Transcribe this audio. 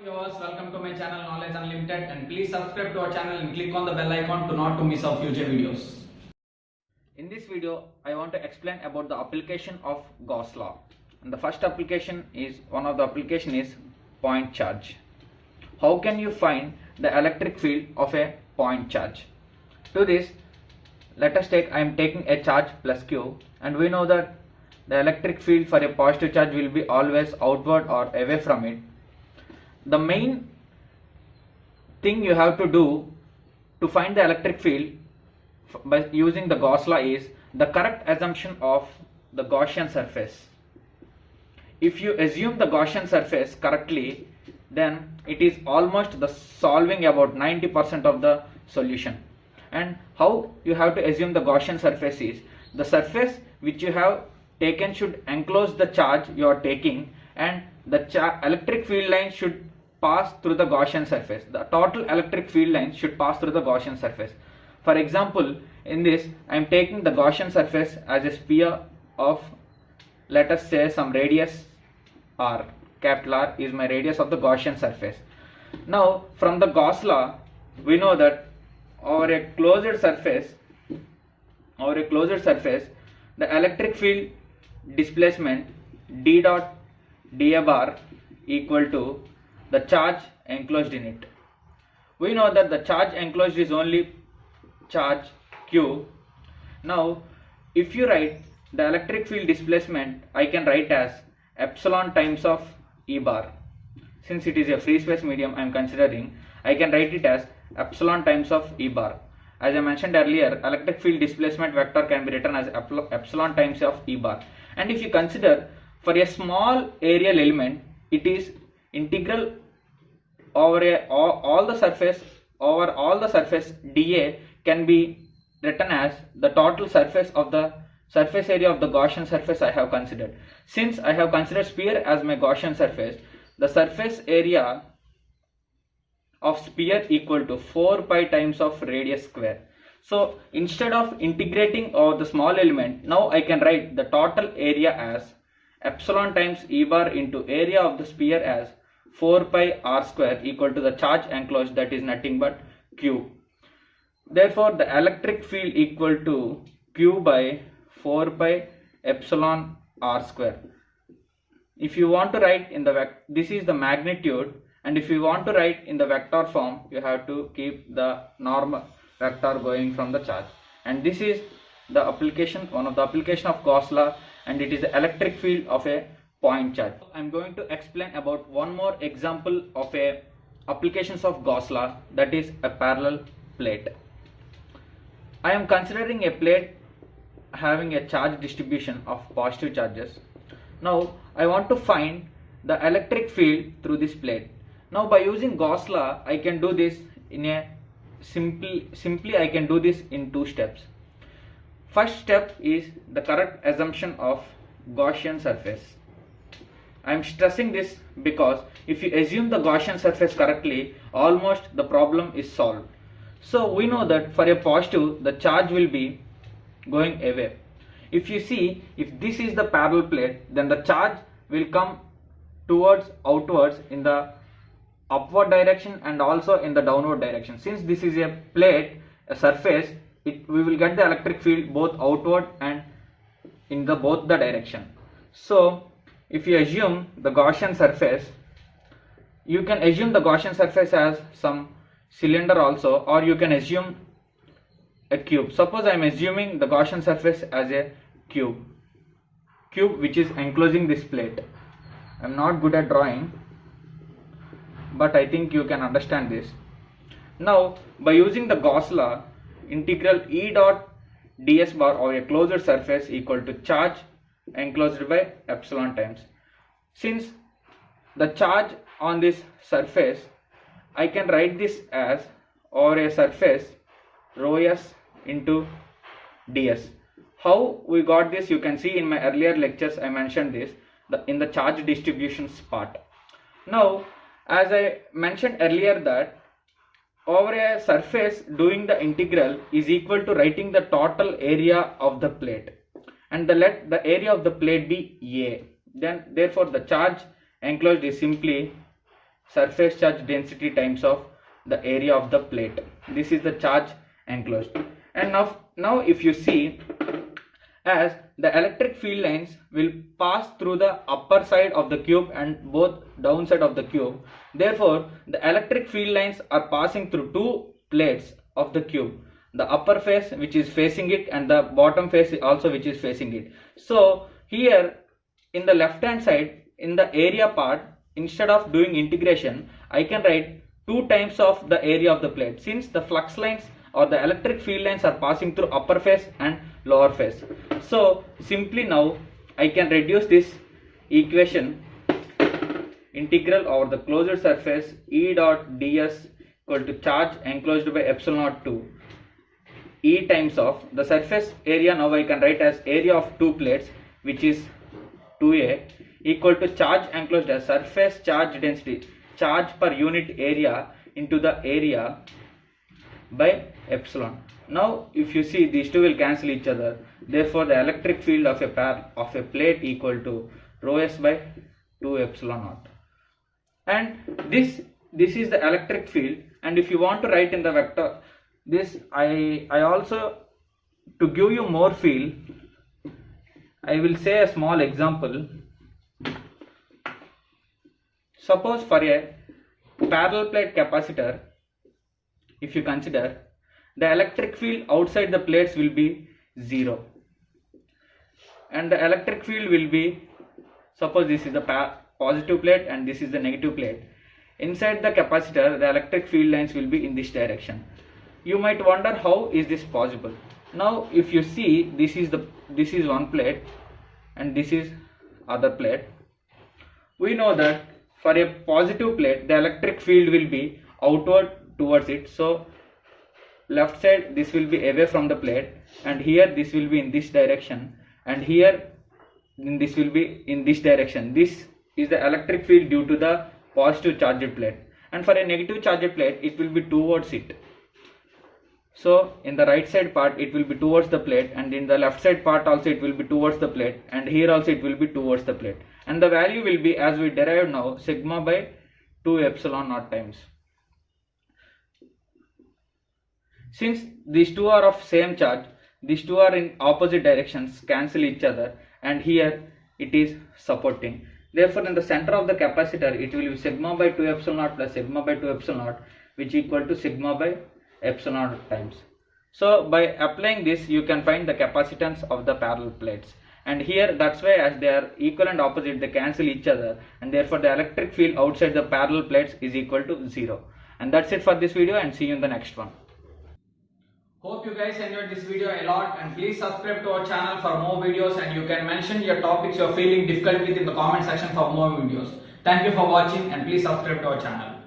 Viewers, welcome to my channel Knowledge Unlimited, and please subscribe to our channel and click on the bell icon to not to miss our future videos. In this video, I want to explain about the application of Gauss law. And the first application is point charge. How can you find the electric field of a point charge? To this, let us take, I am taking a charge plus Q, and we know that the electric field for a positive charge will be always outward or away from it. The main thing you have to do to find the electric field by using the Gauss law is the correct assumption of the Gaussian surface. If you assume the Gaussian surface correctly, then it is almost the solving about 90% of the solution. And how you have to assume the Gaussian surface is the surface which you have taken should enclose the charge you are taking, and the electric field line should pass through the Gaussian surface. The total electric field line should pass through the Gaussian surface. For example, in this I am taking the Gaussian surface as a sphere of, let us say, some radius r. Capital R is my radius of the Gaussian surface. Now from the Gauss law we know that over a closed surface the electric field displacement d dot dA bar equal to the charge enclosed in it. We know that the charge enclosed is only charge Q. Now if you write the electric field displacement, I can write as epsilon times of E bar. Since it is a free space medium I am considering, I can write it as epsilon times of E bar. As I mentioned earlier, electric field displacement vector can be written as epsilon times of E bar. And if you consider for a small aerial element, it is integral over all the surface dA can be written as the total surface area of the Gaussian surface I have considered. Since I have considered sphere as my Gaussian surface, the surface area of sphere equal to 4 pi times of radius square. So instead of integrating over the small element, now I can write the total area as epsilon times E bar into area of the sphere as 4 pi r square equal to the charge enclosed, that is nothing but Q. Therefore the electric field equal to Q by 4 pi epsilon r square. If you want to write in the this is the magnitude, and if you want to write in the vector form, you have to keep the normal vector going from the charge. And this is the application, one of the application of Gauss law, and it is the electric field of a point charge. I am going to explain about one more example of a applications of Gauss law, that is a parallel plate. I am considering a plate having a charge distribution of positive charges. Now I want to find the electric field through this plate. Now by using Gauss law I can do this in a simply I can do this in two steps. First step is the correct assumption of Gaussian surface. I am stressing this because if you assume the Gaussian surface correctly, almost the problem is solved. So we know that for a positive the charge will be going away. If you see, if this is the parallel plate, then the charge will come outwards in the upward direction and also in the downward direction. Since this is a plate, a surface, we will get the electric field both outward and in both the direction. So if you assume the Gaussian surface, you can assume the Gaussian surface as some cylinder also, or you can assume a cube. Suppose I am assuming the Gaussian surface as a cube which is enclosing this plate. I am not good at drawing, but I think you can understand this. Now by using the Gauss law, integral E dot ds bar over a closed surface equal to charge enclosed by epsilon times. Since the charge on this surface, I can write this as over a surface rho s into ds. How we got this, you can see in my earlier lectures I mentioned this in the charge distributions part. Now as I mentioned earlier that over a surface doing the integral is equal to writing the total area of the plate, and let the area of the plate be A. Then therefore the charge enclosed is simply surface charge density times of the area of the plate. This is the charge enclosed. And now if you see, as the electric field lines will pass through the upper side of the cube and both downside of the cube, therefore the electric field lines are passing through two plates of the cube, the upper face which is facing it and the bottom face also which is facing it. So here in the left hand side, in the area part, instead of doing integration, I can write 2 times of the area of the plate, since the flux lines or the electric field lines are passing through upper face and lower face. So simply now I can reduce this equation, integral over the closed surface E dot ds equal to charge enclosed by epsilon naught 2 E times of the surface area. Now I can write as area of two plates, which is 2a, equal to charge enclosed as surface charge density, charge per unit area into the area by epsilon. Now if you see, these two will cancel each other, therefore the electric field of a plate equal to rho s by 2 epsilon naught. And this is the electric field. And if you want to write in the vector, this I also, to give you more feel, I will say a small example. Suppose for a parallel plate capacitor, if you consider, the electric field outside the plates will be 0 and the electric field will be, suppose this is the positive plate and this is the negative plate. Inside the capacitor, the electric field lines will be in this direction. You might wonder, how is this possible? Now if you see, this is one plate and this is other plate. We know that for a positive plate, the electric field will be outward towards it. So left side, this will be away from the plate, and here this will be in this direction, and here this will be in this direction. This is the electric field due to the positive charged plate, and for a negative charged plate it will be towards it. So in the right side part it will be towards the plate, and in the left side part also it will be towards the plate, and here also it will be towards the plate, and the value will be, as we derived now, sigma by 2 epsilon naught times. Since these two are of same charge, these two are in opposite directions, cancel each other, and here it is supporting. Therefore in the center of the capacitor it will be sigma by 2 epsilon naught plus sigma by 2 epsilon naught, which equal to sigma by epsilon naught times. So by applying this, you can find the capacitance of the parallel plates, and here that's why, as they are equal and opposite, they cancel each other, and therefore the electric field outside the parallel plates is equal to 0. And that's it for this video, and see you in the next one. Hope you guys enjoyed this video a lot, and please subscribe to our channel for more videos, and you can mention your topics you are feeling difficult with in the comment section for more videos. Thank you for watching, and please subscribe to our channel.